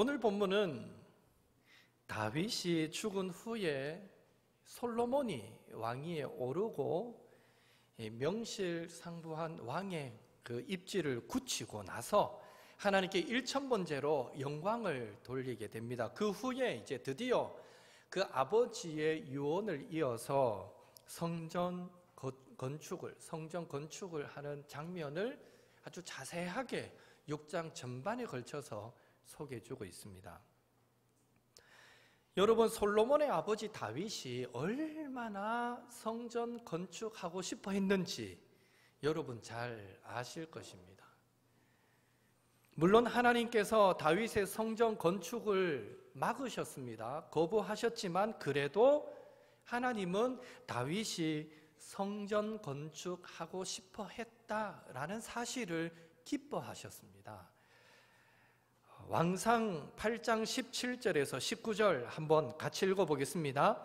오늘 본문은 다윗이 죽은 후에 솔로몬이 왕위에 오르고 명실상부한 왕의 그 입지를 굳히고 나서 하나님께 일천번째로 영광을 돌리게 됩니다. 그 후에 이제 드디어 그 아버지의 유언을 이어서 성전 건축을 하는 장면을 아주 자세하게 6장 전반에 걸쳐서 소개해주고 있습니다. 여러분, 솔로몬의 아버지 다윗이 얼마나 성전 건축하고 싶어 했는지 여러분 잘 아실 것입니다. 물론 하나님께서 다윗의 성전 건축을 막으셨습니다. 거부하셨지만 그래도 하나님은 다윗이 성전 건축하고 싶어 했다라는 사실을 기뻐하셨습니다. 왕상 8장 17절에서 19절 한번 같이 읽어보겠습니다.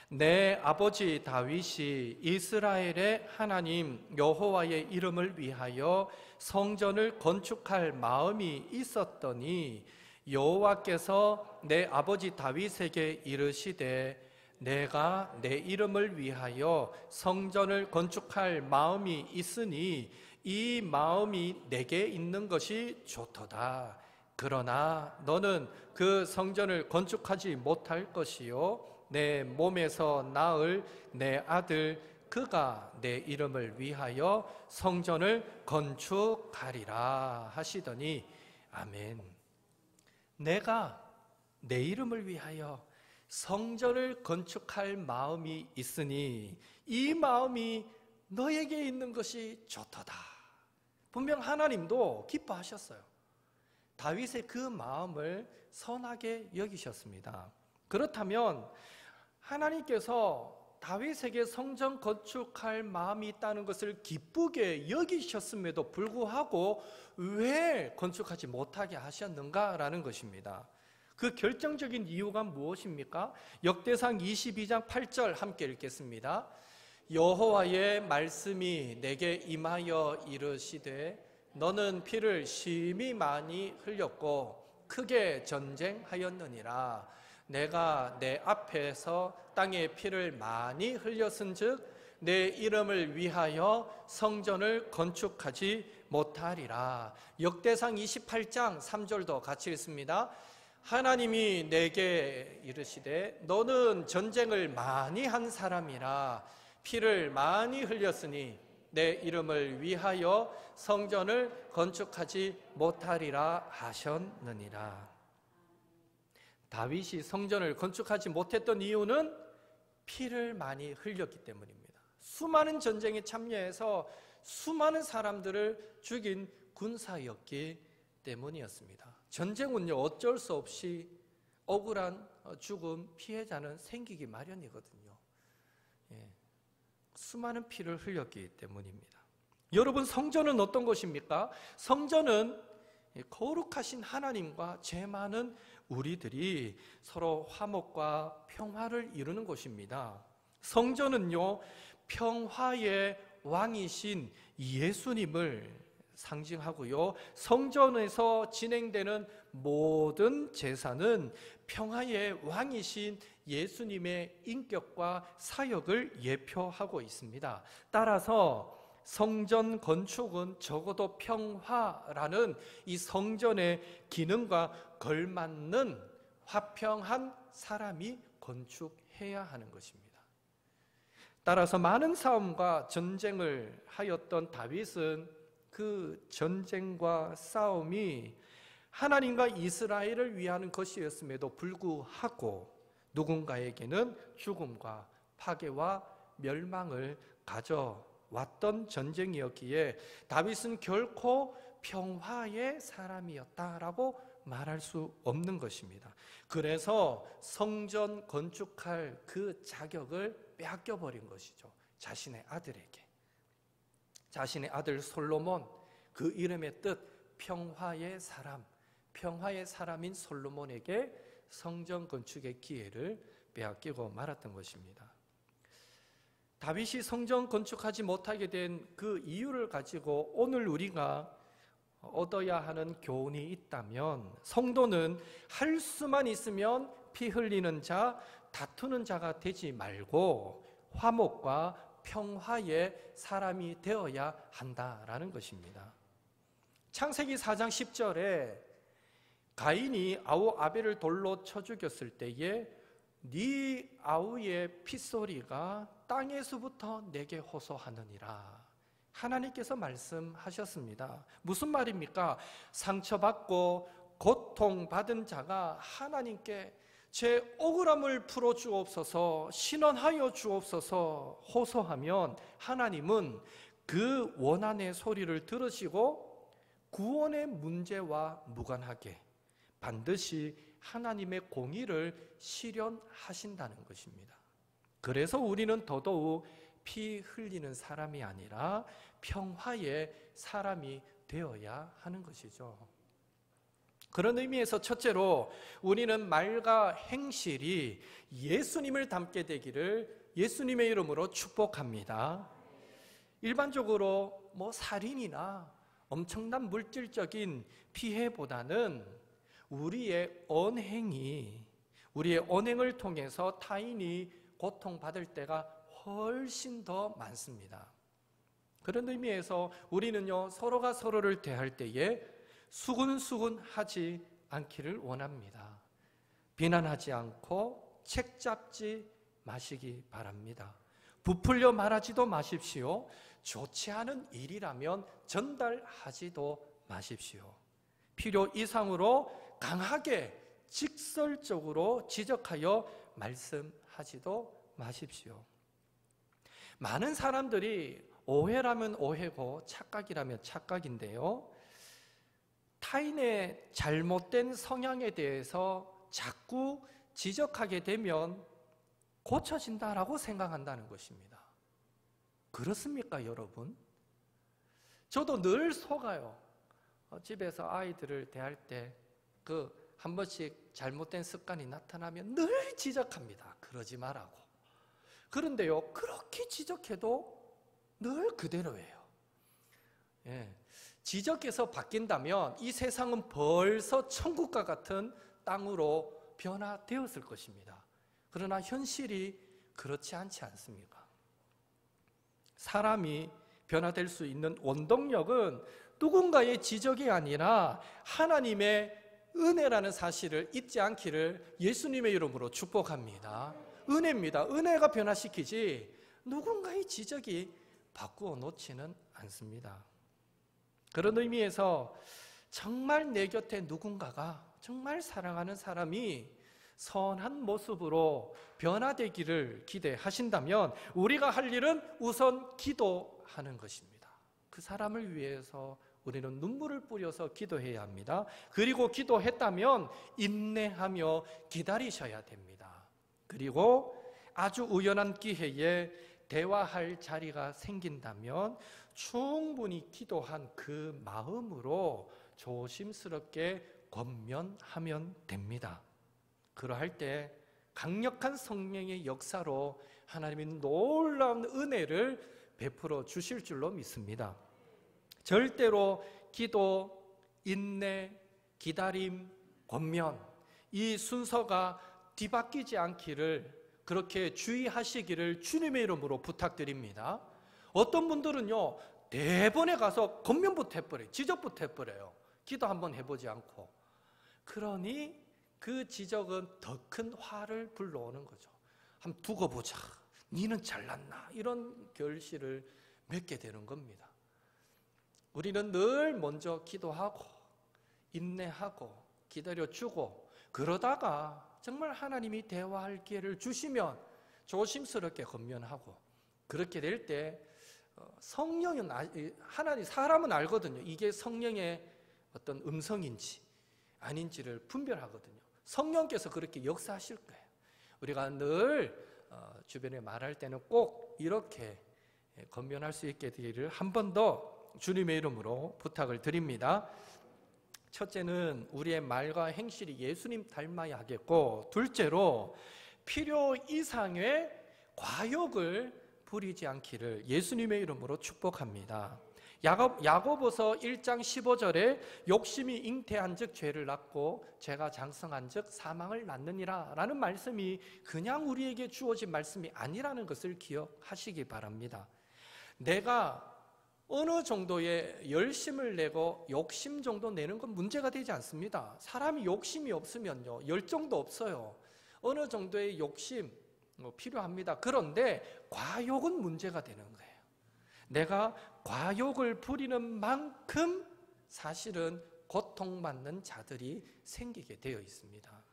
내 아버지 다윗이 이스라엘의 하나님 여호와의 이름을 위하여 성전을 건축할 마음이 있었더니 여호와께서 내 아버지 다윗에게 이르시되 내가 내 이름을 위하여 성전을 건축할 마음이 있으니 이 마음이 내게 있는 것이 좋도다. 그러나 너는 그 성전을 건축하지 못할 것이요 내 몸에서 낳을 내 아들 그가 내 이름을 위하여 성전을 건축하리라 하시더니 아멘. 내가 내 이름을 위하여 성전을 건축할 마음이 있으니 이 마음이 너에게 있는 것이 좋도다. 분명 하나님도 기뻐하셨어요. 다윗의 그 마음을 선하게 여기셨습니다. 그렇다면 하나님께서 다윗에게 성전 건축할 마음이 있다는 것을 기쁘게 여기셨음에도 불구하고 왜 건축하지 못하게 하셨는가라는 것입니다. 그 결정적인 이유가 무엇입니까? 역대상 22장 8절 함께 읽겠습니다. 여호와의 말씀이 내게 임하여 이르시되 너는 피를 심히 많이 흘렸고 크게 전쟁하였느니라. 내가 내 앞에서 땅에 피를 많이 흘렸은즉 내 이름을 위하여 성전을 건축하지 못하리라. 역대상 28장 3절도 같이 읽습니다. 하나님이 내게 이르시되 너는 전쟁을 많이 한 사람이라 피를 많이 흘렸으니 내 이름을 위하여 성전을 건축하지 못하리라 하셨느니라. 다윗이 성전을 건축하지 못했던 이유는 피를 많이 흘렸기 때문입니다. 수많은 전쟁에 참여해서 수많은 사람들을 죽인 군사였기 때문이었습니다. 전쟁은요, 어쩔 수 없이 억울한 죽음, 피해자는 생기기 마련이거든요. 수많은 피를 흘렸기 때문입니다. 여러분, 성전은 어떤 것입니까? 성전은 거룩하신 하나님과 죄 많은 우리들이 서로 화목과 평화를 이루는 곳입니다. 성전은요, 평화의 왕이신 예수님을 상징하고요, 성전에서 진행되는 모든 제사는 평화의 왕이신 예수님의 인격과 사역을 예표하고 있습니다. 따라서 성전 건축은 적어도 평화라는 이 성전의 기능과 걸맞는 화평한 사람이 건축해야 하는 것입니다. 따라서 많은 싸움과 전쟁을 하였던 다윗은 그 전쟁과 싸움이 하나님과 이스라엘을 위하는 것이었음에도 불구하고 누군가에게는 죽음과 파괴와 멸망을 가져왔던 전쟁이었기에 다윗은 결코 평화의 사람이었다라고 말할 수 없는 것입니다. 그래서 성전 건축할 그 자격을 빼앗겨버린 것이죠. 자신의 아들에게. 자신의 아들 솔로몬, 그 이름의 뜻 평화의 사람, 평화의 사람인 솔로몬에게 성전 건축의 기회를 빼앗기고 말았던 것입니다. 다윗이 성전 건축하지 못하게 된 그 이유를 가지고 오늘 우리가 얻어야 하는 교훈이 있다면 성도는 할 수만 있으면 피 흘리는 자, 다투는 자가 되지 말고 화목과 평화의 사람이 되어야 한다라는 것입니다. 창세기 4장 10절에 가인이 아우 아벨을 돌로 쳐 죽였을 때에 네 아우의 핏소리가 땅에서부터 내게 호소하느니라 하나님께서 말씀하셨습니다. 무슨 말입니까? 상처받고 고통받은 자가 하나님께 제 억울함을 풀어주옵소서, 신원하여 주옵소서 호소하면 하나님은 그 원한의 소리를 들으시고 구원의 문제와 무관하게 반드시 하나님의 공의를 실현하신다는 것입니다. 그래서 우리는 더더욱 피 흘리는 사람이 아니라 평화의 사람이 되어야 하는 것이죠. 그런 의미에서 첫째로 우리는 말과 행실이 예수님을 닮게 되기를 예수님의 이름으로 축복합니다. 일반적으로 살인이나 엄청난 물질적인 피해보다는 우리의 언행을 통해서 타인이 고통받을 때가 훨씬 더 많습니다. 그런 의미에서 우리는요, 서로가 서로를 대할 때에 수군수군하지 않기를 원합니다. 비난하지 않고 책잡지 마시기 바랍니다. 부풀려 말하지도 마십시오. 좋지 않은 일이라면 전달하지도 마십시오. 필요 이상으로 강하게 직설적으로 지적하여 말씀하지도 마십시오. 많은 사람들이 오해라면 오해고 착각이라면 착각인데요, 타인의 잘못된 성향에 대해서 자꾸 지적하게 되면 고쳐진다라고 생각한다는 것입니다. 그렇습니까, 여러분? 저도 늘 속아요. 집에서 아이들을 대할 때 한 번씩 잘못된 습관이 나타나면 늘 지적합니다. 그러지 말라고. 그런데요, 그렇게 지적해도 늘 그대로예요. 지적해서 바뀐다면 이 세상은 벌써 천국과 같은 땅으로 변화되었을 것입니다. 그러나 현실이 그렇지 않지 않습니까? 사람이 변화될 수 있는 원동력은 누군가의 지적이 아니라 하나님의 은혜라는 사실을 잊지 않기를 예수님의 이름으로 축복합니다. 은혜입니다. 은혜가 변화시키지 누군가의 지적이 바꾸어 놓지는 않습니다. 그런 의미에서 정말 내 곁에 누군가가 정말 사랑하는 사람이 선한 모습으로 변화되기를 기대하신다면 우리가 할 일은 우선 기도하는 것입니다. 그 사람을 위해서 우리는 눈물을 뿌려서 기도해야 합니다. 그리고 기도했다면 인내하며 기다리셔야 됩니다. 그리고 아주 우연한 기회에 대화할 자리가 생긴다면 충분히 기도한 그 마음으로 조심스럽게 권면하면 됩니다. 그러할 때 강력한 성령의 역사로 하나님이 놀라운 은혜를 베풀어 주실 줄로 믿습니다. 절대로 기도, 인내, 기다림, 권면 이 순서가 뒤바뀌지 않기를 그렇게 주의하시기를 주님의 이름으로 부탁드립니다. 어떤 분들은요, 대번에 가서 권면부터 해버려요. 지적부터 해버려요. 기도 한번 해보지 않고. 그러니 그 지적은 더 큰 화를 불러오는 거죠. 한번 두고 보자. 니는 잘났나? 이런 결실을 맺게 되는 겁니다. 우리는 늘 먼저 기도하고 인내하고 기다려주고 그러다가 정말 하나님이 대화할 기회를 주시면 조심스럽게 권면하고 그렇게 될 때 성령은 하나님 사람은 알거든요. 이게 성령의 어떤 음성인지 아닌지를 분별하거든요. 성령께서 그렇게 역사하실 거예요. 우리가 늘 주변에 말할 때는 꼭 이렇게 권면할 수 있게 되기를 한 번 더 주님의 이름으로 부탁을 드립니다. 첫째는 우리의 말과 행실이 예수님 닮아야 하겠고, 둘째로 필요 이상의 과욕을 부리지 않기를 예수님의 이름으로 축복합니다. 야고보서 1장 15절에 욕심이 잉태한 즉 죄를 낳고 죄가 장성한 즉 사망을 낳느니라 라는 말씀이 그냥 우리에게 주어진 말씀이 아니라는 것을 기억하시기 바랍니다. 내가 어느 정도의 열심을 내고 욕심 정도 내는 건 문제가 되지 않습니다. 사람이 욕심이 없으면요, 열정도 없어요. 어느 정도의 욕심 필요합니다. 그런데 과욕은 문제가 되는 거예요. 내가 과욕을 부리는 만큼 사실은 고통받는 자들이 생기게 되어 있습니다.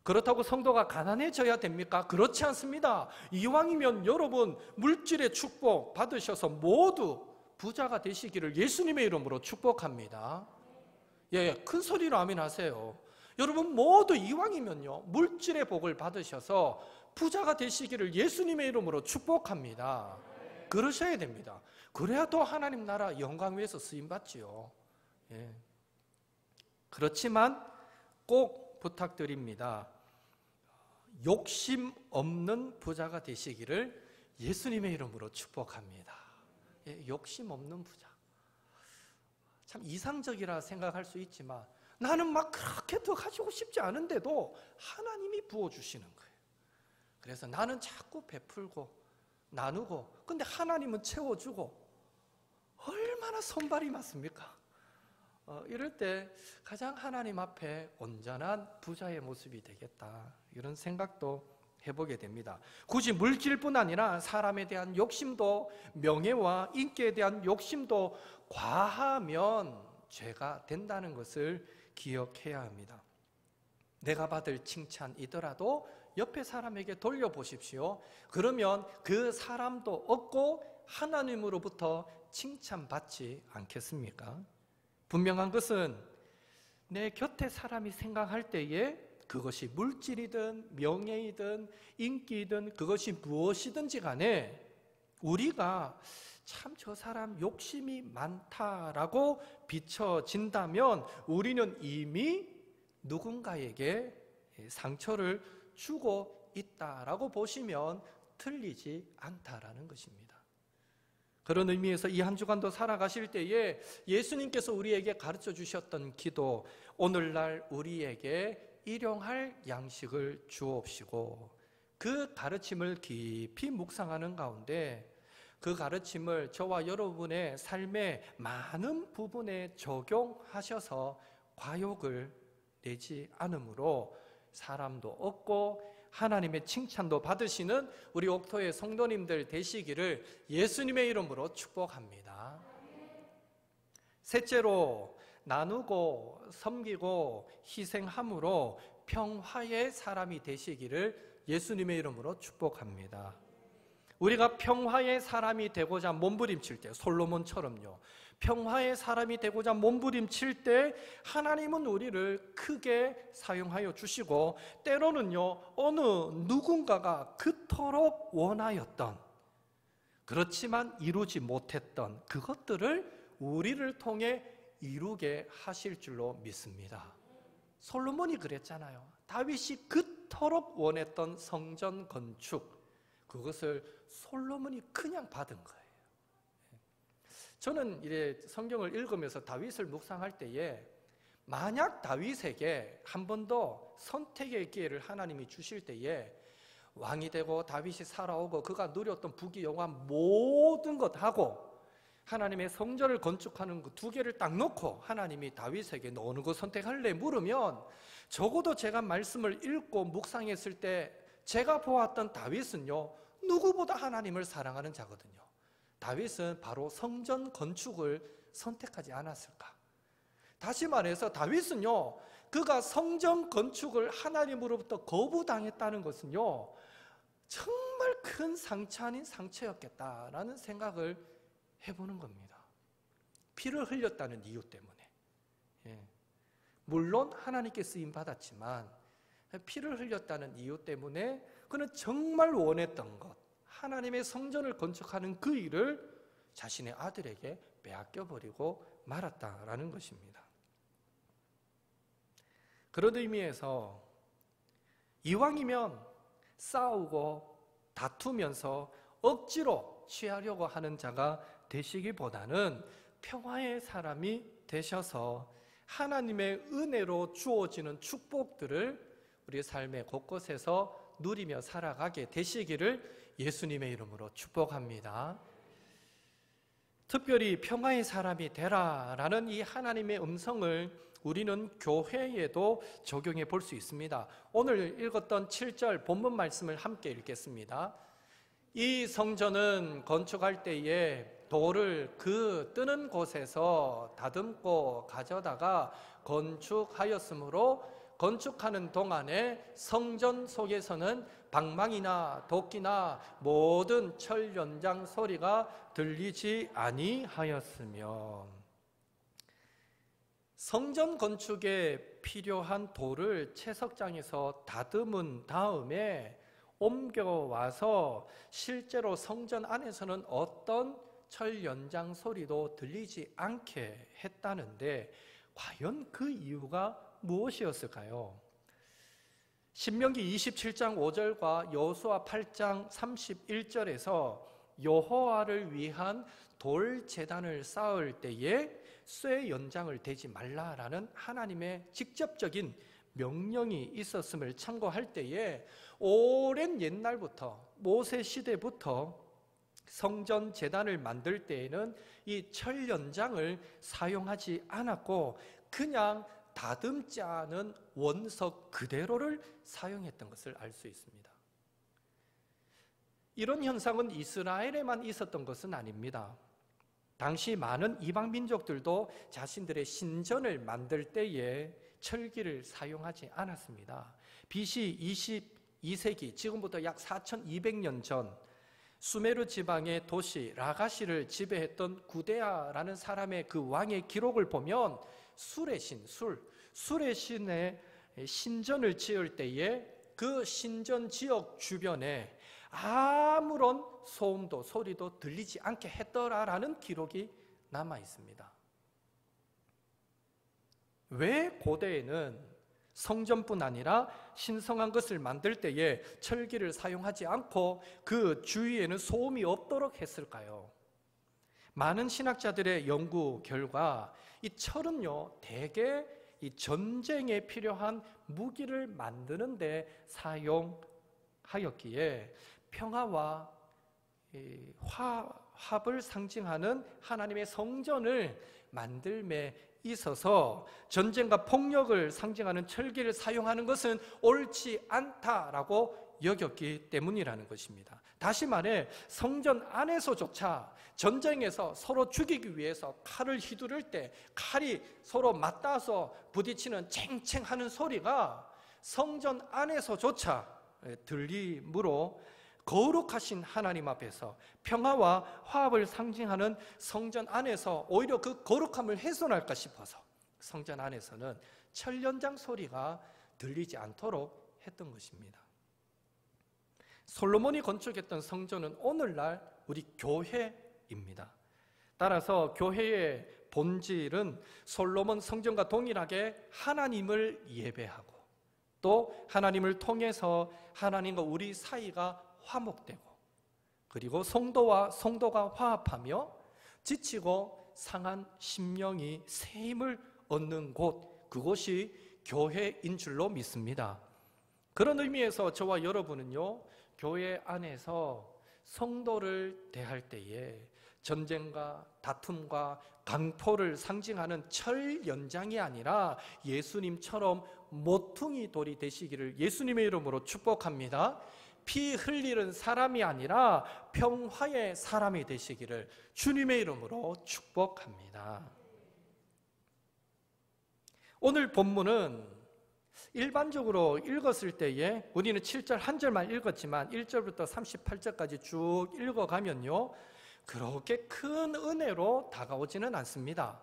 그렇다고 성도가 가난해져야 됩니까? 그렇지 않습니다. 이왕이면 여러분 물질의 축복 받으셔서 모두 부자가 되시기를 예수님의 이름으로 축복합니다. 예, 큰 소리로 아멘 하세요. 여러분 모두 이왕이면요 물질의 복을 받으셔서 부자가 되시기를 예수님의 이름으로 축복합니다. 그러셔야 됩니다. 그래야 또 하나님 나라 영광 위에서 쓰임받지요. 예. 그렇지만 꼭 부탁드립니다. 욕심 없는 부자가 되시기를 예수님의 이름으로 축복합니다. 예, 욕심 없는 부자. 참 이상적이라 생각할 수 있지만 나는 막 그렇게 더 가지고 싶지 않은데도 하나님이 부어주시는 거예요. 그래서 나는 자꾸 베풀고 나누고, 근데 하나님은 채워주고, 얼마나 손발이 맞습니까? 이럴 때 가장 하나님 앞에 온전한 부자의 모습이 되겠다, 이런 생각도 해보게 됩니다. 굳이 물질뿐 아니라 사람에 대한 욕심도, 명예와 인기에 대한 욕심도 과하면 죄가 된다는 것을 기억해야 합니다. 내가 받을 칭찬이더라도 옆에 사람에게 돌려보십시오. 그러면 그 사람도 얻고 하나님으로부터 칭찬받지 않겠습니까? 분명한 것은 내 곁에 사람이 생각할 때에 그것이 물질이든 명예이든 인기이든 그것이 무엇이든지 간에 우리가 참 저 사람 욕심이 많다라고 비춰진다면 우리는 이미 누군가에게 상처를 주고 있다라고 보시면 틀리지 않다라는 것입니다. 그런 의미에서 이 한 주간도 살아가실 때에 예수님께서 우리에게 가르쳐 주셨던 기도, 오늘날 우리에게 일용할 양식을 주옵시고, 그 가르침을 깊이 묵상하는 가운데 그 가르침을 저와 여러분의 삶의 많은 부분에 적용하셔서 과욕을 내지 않으므로 사람도 얻고 하나님의 칭찬도 받으시는 우리 옥토의 성도님들 되시기를 예수님의 이름으로 축복합니다. 셋째로, 나누고 섬기고 희생함으로 평화의 사람이 되시기를 예수님의 이름으로 축복합니다. 우리가 평화의 사람이 되고자 몸부림칠 때, 솔로몬처럼요, 평화의 사람이 되고자 몸부림칠 때 하나님은 우리를 크게 사용하여 주시고, 때로는요 어느 누군가가 그토록 원하였던, 그렇지만 이루지 못했던 그것들을 우리를 통해 이루게 하실 줄로 믿습니다. 솔로몬이 그랬잖아요. 다윗이 그토록 원했던 성전 건축, 그것을 솔로몬이 그냥 받은 거예요. 저는 이래 성경을 읽으면서 다윗을 묵상할 때에 만약 다윗에게 한 번 더 선택의 기회를 하나님이 주실 때에 왕이 되고 다윗이 살아오고 그가 누렸던 부귀영화 모든 것 하고 하나님의 성전을 건축하는 그 두 개를 딱 놓고 하나님이 다윗에게 너 어느 거 선택할래? 물으면 적어도 제가 말씀을 읽고 묵상했을 때 제가 보았던 다윗은요 누구보다 하나님을 사랑하는 자거든요. 다윗은 바로 성전 건축을 선택하지 않았을까? 다시 말해서 다윗은요 그가 성전 건축을 하나님으로부터 거부당했다는 것은요 정말 큰 상처 아닌 상처였겠다라는 생각을 해보는 겁니다. 피를 흘렸다는 이유 때문에. 물론 하나님께 쓰임받았지만 피를 흘렸다는 이유 때문에 그는 정말 원했던 것, 하나님의 성전을 건축하는 그 일을 자신의 아들에게 빼앗겨버리고 말았다라는 것입니다. 그런 의미에서 이왕이면 싸우고 다투면서 억지로 취하려고 하는 자가 되시기보다는 평화의 사람이 되셔서 하나님의 은혜로 주어지는 축복들을 우리 삶의 곳곳에서 누리며 살아가게 되시기를 예수님의 이름으로 축복합니다. 특별히 평화의 사람이 되라라는 이 하나님의 음성을 우리는 교회에도 적용해 볼 수 있습니다. 오늘 읽었던 7절 본문 말씀을 함께 읽겠습니다. 이 성전은 건축할 때에 돌을 그 뜨는 곳에서 다듬고 가져다가 건축하였으므로 건축하는 동안에 성전 속에서는 방망이나 도끼나 모든 철 연장 소리가 들리지 아니하였으며, 성전 건축에 필요한 돌을 채석장에서 다듬은 다음에 옮겨와서 실제로 성전 안에서는 어떤 철 연장 소리도 들리지 않게 했다는데, 과연 그 이유가 무엇이었을까요? 신명기 27장 5절과 여호수아 8장 31절에서 여호와를 위한 돌 제단을 쌓을 때에 쇠 연장을 대지 말라라는 하나님의 직접적인 명령이 있었음을 참고할 때에, 오랜 옛날부터 모세 시대부터 성전 제단을 만들 때에는 이 철 연장을 사용하지 않았고 그냥 다듬지 않은 원석 그대로를 사용했던 것을 알 수 있습니다. 이런 현상은 이스라엘에만 있었던 것은 아닙니다. 당시 많은 이방 민족들도 자신들의 신전을 만들 때에 철기를 사용하지 않았습니다. BC 22세기, 지금부터 약 4200년 전 수메르 지방의 도시 라가시를 지배했던 구데아라는 사람의 그 왕의 기록을 보면 술의 신의 신전을 지을 때에 그 신전 지역 주변에 아무런 소음도 소리도 들리지 않게 했더라라는 기록이 남아 있습니다. 왜 고대에는 성전뿐 아니라 신성한 것을 만들 때에 철기를 사용하지 않고 그 주위에는 소음이 없도록 했을까요? 많은 신학자들의 연구 결과 이 철은요, 대개 이 전쟁에 필요한 무기를 만드는 데 사용하였기에 평화와 화합을 상징하는 하나님의 성전을 만들매 있어서 전쟁과 폭력을 상징하는 철기를 사용하는 것은 옳지 않다라고 여겼기 때문이라는 것입니다. 다시 말해 성전 안에서조차 전쟁에서 서로 죽이기 위해서 칼을 휘두를 때 칼이 서로 맞닿아서 부딪히는 쟁쟁하는 소리가 성전 안에서조차 들리므로 거룩하신 하나님 앞에서 평화와 화합을 상징하는 성전 안에서 오히려 그 거룩함을 훼손할까 싶어서 성전 안에서는 철연장 소리가 들리지 않도록 했던 것입니다. 솔로몬이 건축했던 성전은 오늘날 우리 교회입니다. 따라서 교회의 본질은 솔로몬 성전과 동일하게 하나님을 예배하고 또 하나님을 통해서 하나님과 우리 사이가 화목되고 그리고 성도가 화합하며 지치고 상한 심령이 새 힘을 얻는 곳, 그곳이 교회인 줄로 믿습니다. 그런 의미에서 저와 여러분은요, 교회 안에서 성도를 대할 때에 전쟁과 다툼과 강포를 상징하는 철 연장이 아니라 예수님처럼 모퉁이 돌이 되시기를 예수님의 이름으로 축복합니다. 피 흘리는 사람이 아니라 평화의 사람이 되시기를 주님의 이름으로 축복합니다. 오늘 본문은 일반적으로 읽었을 때에 우리는 7절 한 절만 읽었지만 1절부터 38절까지 쭉 읽어가면요, 그렇게 큰 은혜로 다가오지는 않습니다.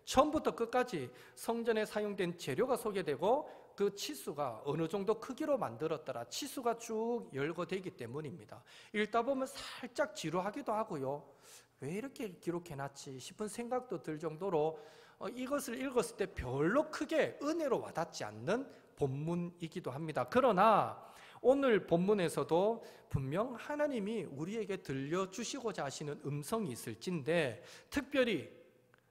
처음부터 끝까지 성전에 사용된 재료가 소개되고 그 치수가 어느 정도 크기로 만들었더라, 치수가 쭉 열거되기 때문입니다. 읽다 보면 살짝 지루하기도 하고요, 왜 이렇게 기록해놨지 싶은 생각도 들 정도로 이것을 읽었을 때 별로 크게 은혜로 와닿지 않는 본문이기도 합니다. 그러나 오늘 본문에서도 분명 하나님이 우리에게 들려주시고자 하시는 음성이 있을진데, 특별히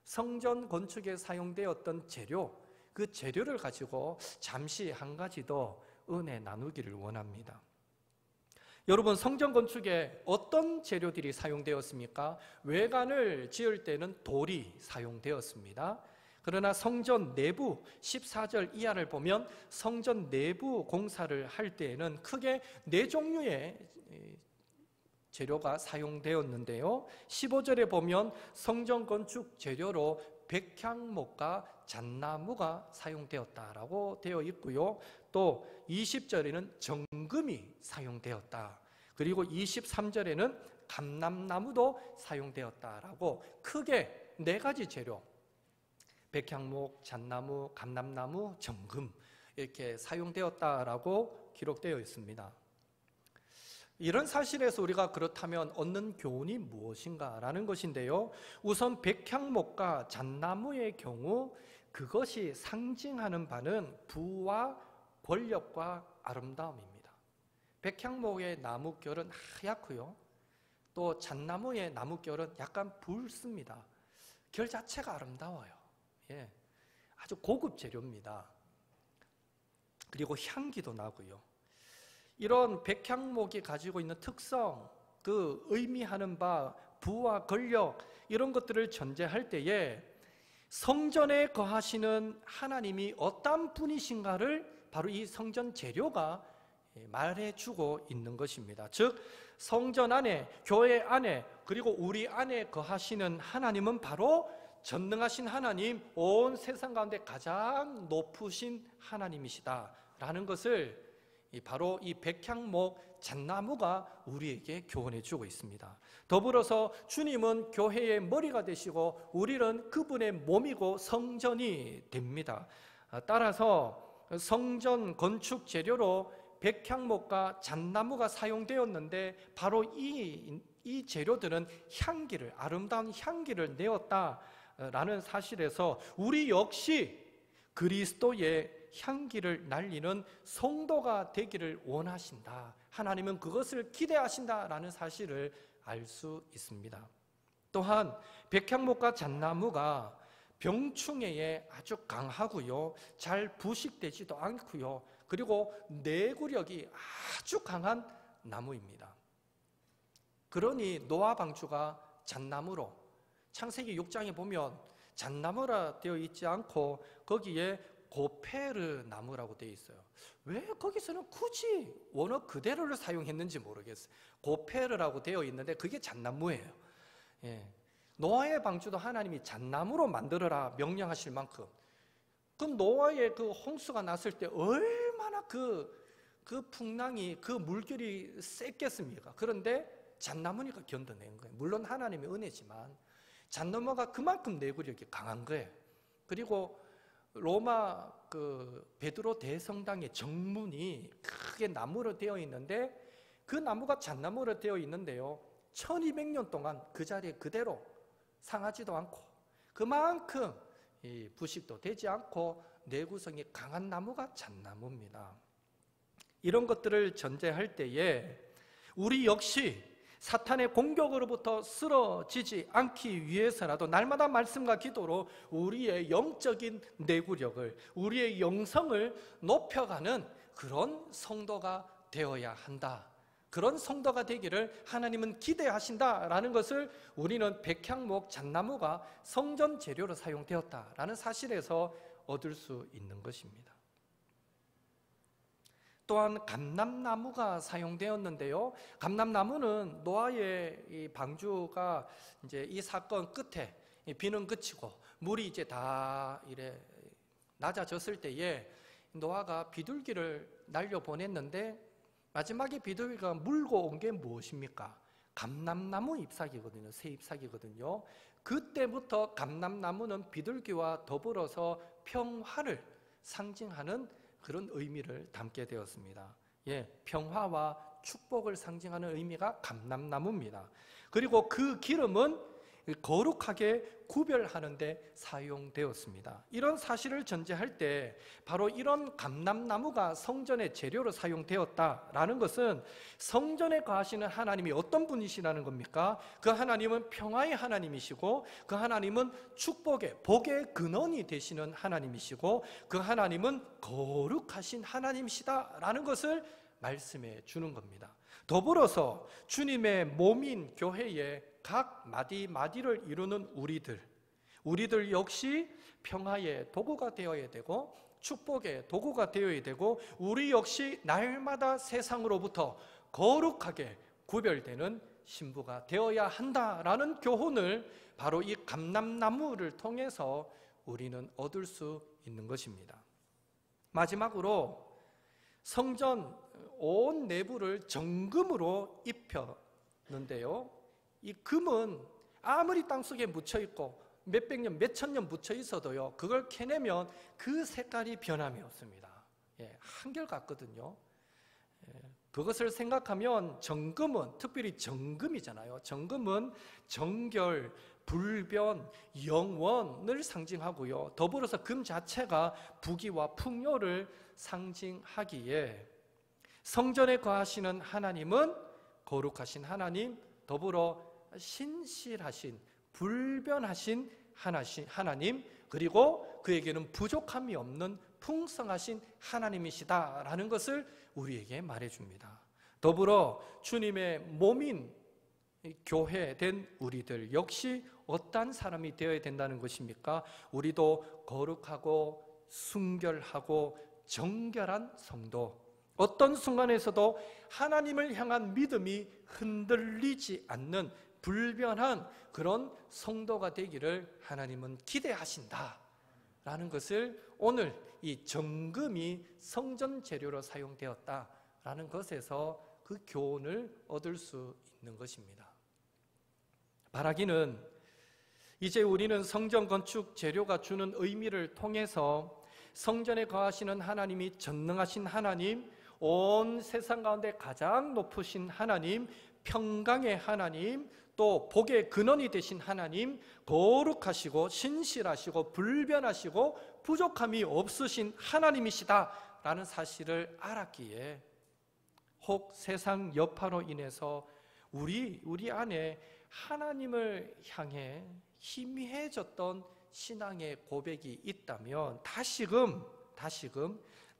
성전 건축에 사용되었던 재료, 그 재료를 가지고 잠시 한 가지 더 은혜 나누기를 원합니다. 여러분, 성전 건축에 어떤 재료들이 사용되었습니까? 외관을 지을 때는 돌이 사용되었습니다. 그러나 성전 내부 14절 이하를 보면 성전 내부 공사를 할 때에는 크게 4종류의 재료가 사용되었는데요. 15절에 보면 성전 건축 재료로 백향목과 잣나무가 사용되었다라고 되어 있고요. 또 20절에는 정금이 사용되었다. 그리고 23절에는 감람나무도 사용되었다라고 크게 4가지 재료, 백향목, 잣나무, 감람나무, 정금, 이렇게 사용되었다라고 기록되어 있습니다. 이런 사실에서 우리가 그렇다면 얻는 교훈이 무엇인가라는 것인데요. 우선 백향목과 잣나무의 경우 그것이 상징하는 바는 부와 권력과 아름다움입니다. 백향목의 나뭇결은 하얗고요. 또 잣나무의 나뭇결은 약간 붉습니다. 결 자체가 아름다워요. 예, 아주 고급 재료입니다. 그리고 향기도 나고요. 이런 백향목이 가지고 있는 특성, 그 의미하는 바, 부와 권력, 이런 것들을 전제할 때에 성전에 거하시는 하나님이 어떤 분이신가를 바로 이 성전 재료가 말해주고 있는 것입니다. 즉, 성전 안에, 교회 안에, 그리고 우리 안에 거하시는 하나님은 바로 전능하신 하나님, 온 세상 가운데 가장 높으신 하나님이시다라는 것을 바로 이 백향목, 잣나무가 우리에게 교훈해 주고 있습니다. 더불어서 주님은 교회의 머리가 되시고 우리는 그분의 몸이고 성전이 됩니다. 따라서 성전 건축 재료로 백향목과 잣나무가 사용되었는데 바로 이 재료들은 향기를, 아름다운 향기를 내었다라는 사실에서 우리 역시 그리스도의 향기를 날리는 성도가 되기를 원하신다. 하나님은 그것을 기대하신다라는 사실을 알 수 있습니다. 또한 백향목과 잣나무가 병충해에 아주 강하고요, 잘 부식되지도 않고요, 그리고 내구력이 아주 강한 나무입니다. 그러니 노아 방주가 잣나무로, 창세기 6장에 보면 잣나무라 되어 있지 않고 거기에 고페르 나무라고 되어 있어요. 왜 거기서는 굳이 원어 그대로를 사용했는지 모르겠어요. 고페르라고 되어 있는데 그게 잣나무예요. 예. 노아의 방주도 하나님이 잣나무로 만들어라 명령하실 만큼, 그 노아의 그 홍수가 났을 때 얼마나 그 풍랑이, 그 물결이 셌겠습니까? 그런데 잣나무니까 견뎌낸 거예요. 물론 하나님의 은혜지만 잣나무가 그만큼 내구력이 강한 거예요. 그리고 로마 그 베드로 대성당의 정문이 크게 나무로 되어 있는데 그 나무가 잣나무로 되어 있는데요, 1200년 동안 그 자리에 그대로 상하지도 않고 그만큼 부식도 되지 않고 내구성이 강한 나무가 잣나무입니다. 이런 것들을 전제할 때에 우리 역시 사탄의 공격으로부터 쓰러지지 않기 위해서라도 날마다 말씀과 기도로 우리의 영적인 내구력을, 우리의 영성을 높여가는 그런 성도가 되어야 한다. 그런 성도가 되기를 하나님은 기대하신다라는 것을 우리는 백향목, 잣나무가 성전 재료로 사용되었다라는 사실에서 얻을 수 있는 것입니다. 또한 감람나무가 사용되었는데요. 감람나무는 노아의 이 방주가 이제 이 사건 끝에 비는 그치고 물이 이제 다 이래 낮아졌을 때에 노아가 비둘기를 날려 보냈는데 마지막에 비둘기가 물고 온 게 무엇입니까? 감람나무 잎사귀거든요. 새 잎사귀거든요. 그때부터 감람나무는 비둘기와 더불어서 평화를 상징하는 그런 의미를 담게 되었습니다. 예, 평화와 축복을 상징하는 의미가 감람나무입니다. 그리고 그 기름은 거룩하게 구별하는 데 사용되었습니다. 이런 사실을 전제할 때 바로 이런 감람나무가 성전의 재료로 사용되었다라는 것은 성전에 거하시는 하나님이 어떤 분이시라는 겁니까? 그 하나님은 평화의 하나님이시고 그 하나님은 축복의, 복의 근원이 되시는 하나님이시고 그 하나님은 거룩하신 하나님이시다라는 것을 말씀해 주는 겁니다. 더불어서 주님의 몸인 교회에 각 마디마디를 이루는 우리들 역시 평화의 도구가 되어야 되고 축복의 도구가 되어야 되고 우리 역시 날마다 세상으로부터 거룩하게 구별되는 신부가 되어야 한다라는 교훈을 바로 이 감람나무를 통해서 우리는 얻을 수 있는 것입니다. 마지막으로 성전 온 내부를 정금으로 입혔는데요, 이 금은 아무리 땅속에 묻혀있고 몇백 년, 몇천 년 묻혀 있어도요, 그걸 캐내면 그 색깔이 변함이 없습니다. 한결같거든요. 그것을 생각하면 정금은, 특별히 정금이잖아요. 정금은 정결, 불변, 영원을 상징하고요, 더불어서 금 자체가 부귀와 풍요를 상징하기에 성전에 거하시는 하나님은 거룩하신 하나님, 더불어 신실하신, 불변하신 하나님, 그리고 그에게는 부족함이 없는 풍성하신 하나님이시다라는 것을 우리에게 말해줍니다. 더불어 주님의 몸인 교회 된 우리들 역시 어떠한 사람이 되어야 된다는 것입니까? 우리도 거룩하고 순결하고 정결한 성도, 어떤 순간에서도 하나님을 향한 믿음이 흔들리지 않는 불변한 그런 성도가 되기를 하나님은 기대하신다라는 것을 오늘 이 정금이 성전 재료로 사용되었다라는 것에서 그 교훈을 얻을 수 있는 것입니다. 바라기는 이제 우리는 성전 건축 재료가 주는 의미를 통해서 성전에 거하시는 하나님이 전능하신 하나님, 온 세상 가운데 가장 높으신 하나님, 평강의 하나님, 또 복의 근원이 되신 하나님, 거룩하시고 신실하시고 불변하시고 부족함이 없으신 하나님이시다라는 사실을 알았기에 혹 세상 여파로 인해서 우리 안에 하나님을 향해 희미해졌던 신앙의 고백이 있다면 다시금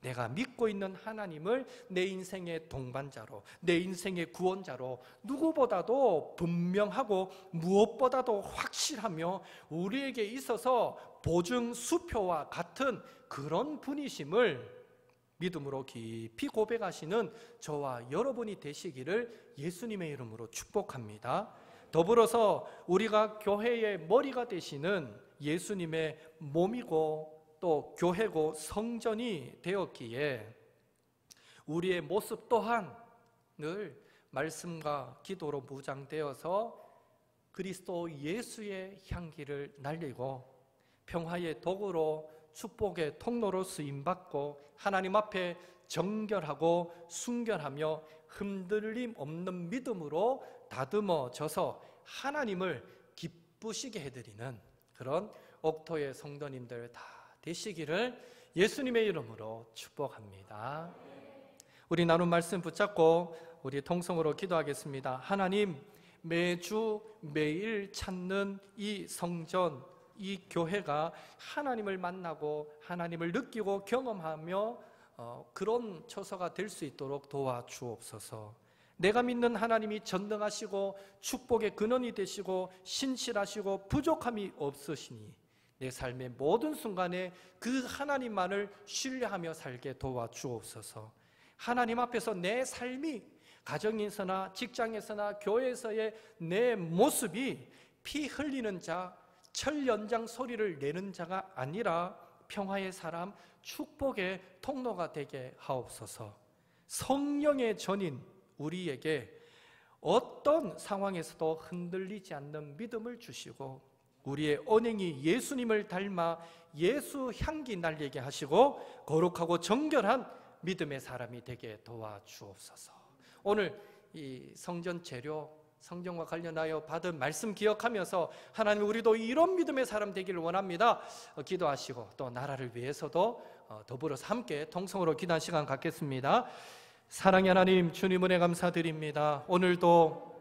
내가 믿고 있는 하나님을 내 인생의 동반자로, 내 인생의 구원자로 누구보다도 분명하고 무엇보다도 확실하며 우리에게 있어서 보증 수표와 같은 그런 분이심을 믿음으로 깊이 고백하시는 저와 여러분이 되시기를 예수님의 이름으로 축복합니다. 더불어서 우리가 교회의 머리가 되시는 예수님의 몸이고 또 교회고 성전이 되었기에 우리의 모습 또한 늘 말씀과 기도로 무장되어서 그리스도 예수의 향기를 날리고 평화의 도구로 축복의 통로로 쓰임받고 하나님 앞에 정결하고 순결하며 흔들림 없는 믿음으로 다듬어져서 하나님을 기쁘시게 해드리는 그런 옥토의 성도님들 다 되시기를 예수님의 이름으로 축복합니다. 우리 나눈 말씀 붙잡고 우리 통성으로 기도하겠습니다. 하나님, 매주 매일 찾는 이 성전, 이 교회가 하나님을 만나고 하나님을 느끼고 경험하며 그런 처소가 될 수 있도록 도와주옵소서. 내가 믿는 하나님이 전능하시고 축복의 근원이 되시고 신실하시고 부족함이 없으시니 내 삶의 모든 순간에 그 하나님만을 신뢰하며 살게 도와주옵소서. 하나님 앞에서 내 삶이 가정에서나 직장에서나 교회에서의 내 모습이 피 흘리는 자, 철 연장 소리를 내는 자가 아니라 평화의 사람, 축복의 통로가 되게 하옵소서. 성령의 전인 우리에게 어떤 상황에서도 흔들리지 않는 믿음을 주시고 우리의 언행이 예수님을 닮아 예수 향기 날리게 하시고 거룩하고 정결한 믿음의 사람이 되게 도와주옵소서. 오늘 이 성전 재료 성경과 관련하여 받은 말씀 기억하면서 하나님 우리도 이런 믿음의 사람 되기를 원합니다. 기도하시고 또 나라를 위해서도 더불어서 함께 통성으로 기도한 시간 갖겠습니다. 사랑의 하나님, 주님 은혜 감사드립니다. 오늘도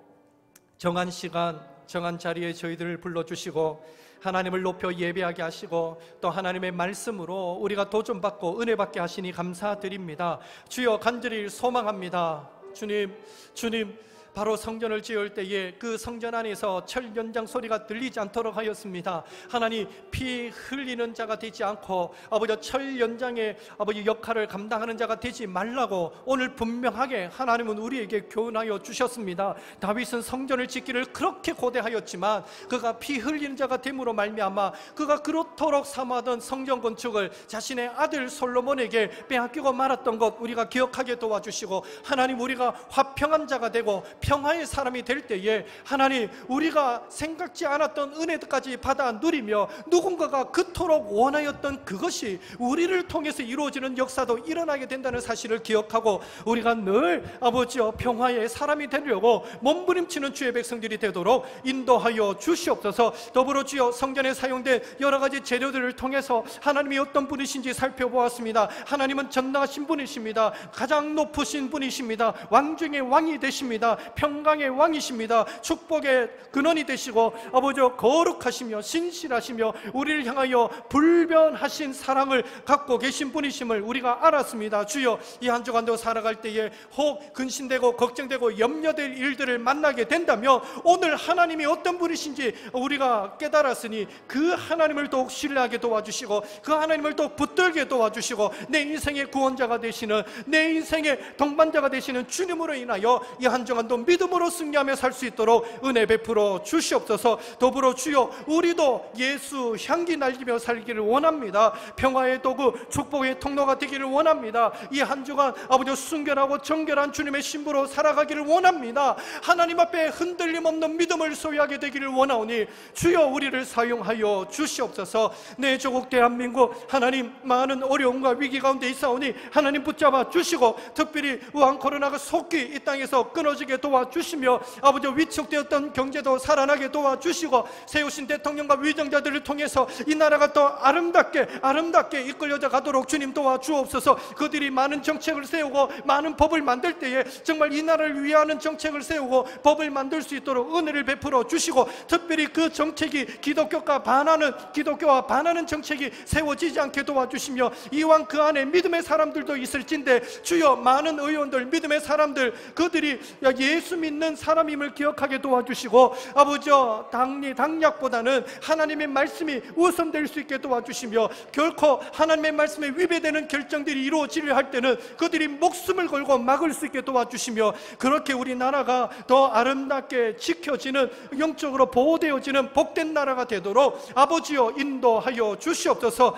정한 시간, 정한 자리에 저희들을 불러주시고 하나님을 높여 예배하게 하시고 또 하나님의 말씀으로 우리가 도전받고 은혜받게 하시니 감사드립니다. 주여, 간절히 소망합니다. 주님, 바로 성전을 지을 때에 그 성전 안에서 철 연장 소리가 들리지 않도록 하였습니다. 하나님, 피 흘리는 자가 되지 않고 아버지 철 연장의 아버지 역할을 감당하는 자가 되지 말라고 오늘 분명하게 하나님은 우리에게 교훈하여 주셨습니다. 다윗은 성전을 짓기를 그렇게 고대하였지만 그가 피 흘리는 자가 됨으로 말미암아 그가 그렇도록 삼아던 성전 건축을 자신의 아들 솔로몬에게 빼앗기고 말았던 것 우리가 기억하게 도와주시고, 하나님 우리가 화평한 자가 되고 평화의 사람이 될 때에 하나님 우리가 생각지 않았던 은혜까지 받아 누리며 누군가가 그토록 원하였던 그것이 우리를 통해서 이루어지는 역사도 일어나게 된다는 사실을 기억하고 우리가 늘 아버지여 평화의 사람이 되려고 몸부림치는 주의 백성들이 되도록 인도하여 주시옵소서. 더불어 주여, 성전에 사용된 여러 가지 재료들을 통해서 하나님이 어떤 분이신지 살펴보았습니다. 하나님은 전능하신 분이십니다. 가장 높으신 분이십니다. 왕 중에 왕이 되십니다. 평강의 왕이십니다. 축복의 근원이 되시고 아버지여 거룩하시며 신실하시며 우리를 향하여 불변하신 사랑을 갖고 계신 분이심을 우리가 알았습니다. 주여, 이 한 주간도 살아갈 때에 혹 근심되고 걱정되고 염려될 일들을 만나게 된다면 오늘 하나님이 어떤 분이신지 우리가 깨달았으니 그 하나님을 더욱 신뢰하게 도와주시고 그 하나님을 더욱 붙들게 도와주시고 내 인생의 구원자가 되시는, 내 인생의 동반자가 되시는 주님으로 인하여 이 한 주간도 믿음으로 승리하며 살 수 있도록 은혜 베풀어 주시옵소서. 더불어 주여, 우리도 예수 향기 날리며 살기를 원합니다. 평화의 도구, 축복의 통로가 되기를 원합니다. 이 한 주간 아버지 순결하고 정결한 주님의 신부로 살아가기를 원합니다. 하나님 앞에 흔들림 없는 믿음을 소유하게 되기를 원하오니 주여 우리를 사용하여 주시옵소서. 내 조국 대한민국 하나님 많은 어려움과 위기 가운데 있사오니 하나님 붙잡아 주시고 특별히 우한 코로나가 속히 이 땅에서 끊어지게 도와주시며 아버지 위축되었던 경제도 살아나게 도와주시고 세우신 대통령과 위정자들을 통해서 이 나라가 더 아름답게 이끌려져 가도록 주님 도와주옵소서. 그들이 많은 정책을 세우고 많은 법을 만들 때에 정말 이 나라를 위하는 정책을 세우고 법을 만들 수 있도록 은혜를 베풀어 주시고 특별히 그 정책이 기독교와 반하는 정책이 세워지지 않게 도와주시며 이왕 그 안에 믿음의 사람들도 있을진데 주여, 많은 의원들, 믿음의 사람들, 그들이 예수 믿는 사람임을 기억하게 도와주시고 아버지여, 당약보다는 하나님의 말씀이 우선될 수 있게 도와주시며 결코 하나님의 말씀에 위배되는 결정들이 이루어지려 할 때는 그들이 목숨을 걸고 막을 수 있게 도와주시며 그렇게 우리나라가 더 아름답게 지켜지는, 영적으로 보호되어지는 복된 나라가 되도록 아버지여 인도하여 주시옵소서.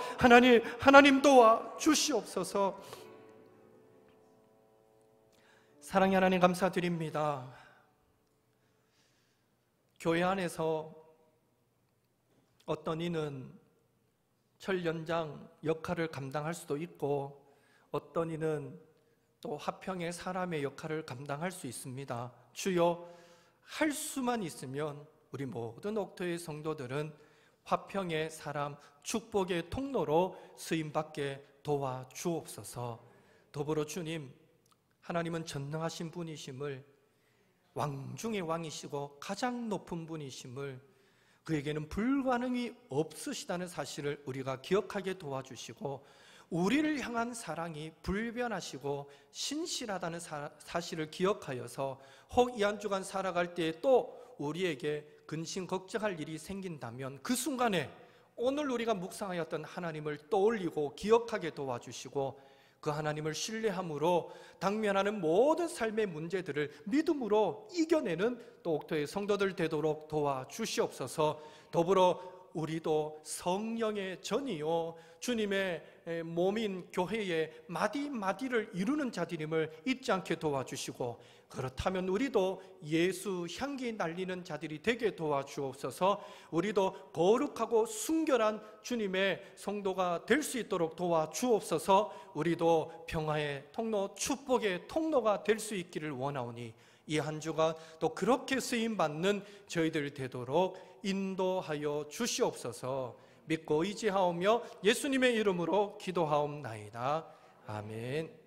하나님 도와 주시옵소서. 사랑의 하나님 감사드립니다. 교회 안에서 어떤 이는 철 연장 역할을 감당할 수도 있고 어떤 이는 또 화평의 사람의 역할을 감당할 수 있습니다. 주여, 할 수만 있으면 우리 모든 옥토의 성도들은 화평의 사람, 축복의 통로로 쓰임받게 도와주옵소서. 더불어 주님, 하나님은 전능하신 분이심을, 왕 중의 왕이시고 가장 높은 분이심을, 그에게는 불가능이 없으시다는 사실을 우리가 기억하게 도와주시고 우리를 향한 사랑이 불변하시고 신실하다는 사실을 기억하여서 혹 이 한 주간 살아갈 때에 또 우리에게 근심 걱정할 일이 생긴다면 그 순간에 오늘 우리가 묵상하였던 하나님을 떠올리고 기억하게 도와주시고 그 하나님을 신뢰함으로 당면하는 모든 삶의 문제들을 믿음으로 이겨내는 또 옥토의 성도들 되도록 도와주시옵소서. 더불어 우리도 성령의 전이요 주님의 몸인 교회의 마디마디를 이루는 자들임을 잊지 않게 도와주시고, 그렇다면 우리도 예수 향기 날리는 자들이 되게 도와주옵소서. 우리도 거룩하고 순결한 주님의 성도가 될 수 있도록 도와주옵소서. 우리도 평화의 통로, 축복의 통로가 될 수 있기를 원하오니 이 한 주가 또 그렇게 쓰임받는 저희들 되도록 인도하여 주시옵소서. 믿고 의지하오며 예수님의 이름으로 기도하옵나이다. 아멘.